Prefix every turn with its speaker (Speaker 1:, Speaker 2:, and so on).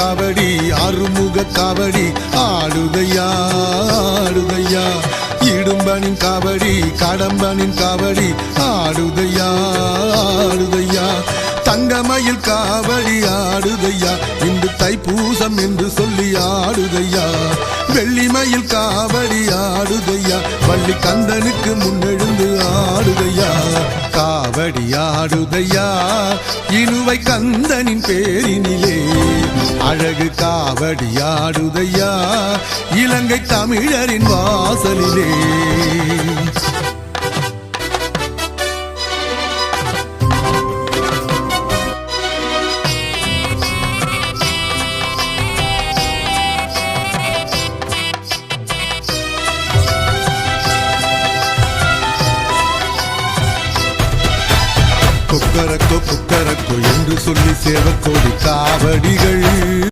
Speaker 1: காவடி அருமுக காவடி ஆடுதையா ஆடுதையா இடும்பனின் காவடி கடம்பனின் காவடி ஆடுதையா ஆடுதையா தங்கமயில் காவடி ஆடுதையா இன்று தைப்பூசம் என்று சொல்லி ஆடுதையா வெள்ளிமயில் காவடி ஆடுதையா வள்ளி கந்தனுக்கு முன்னெழுந்து ஆடுதையா காவடி ஆடுதையா இனுவை கந்தனின் பேரினிலே அழகு காவடி ஆடுதையா இலங்கை தமிழரின் வாசலிலே கொக்கரக்கோ கொக்கரக்கோ என்று சொல்லி சேவக்கோடி காவடிகள்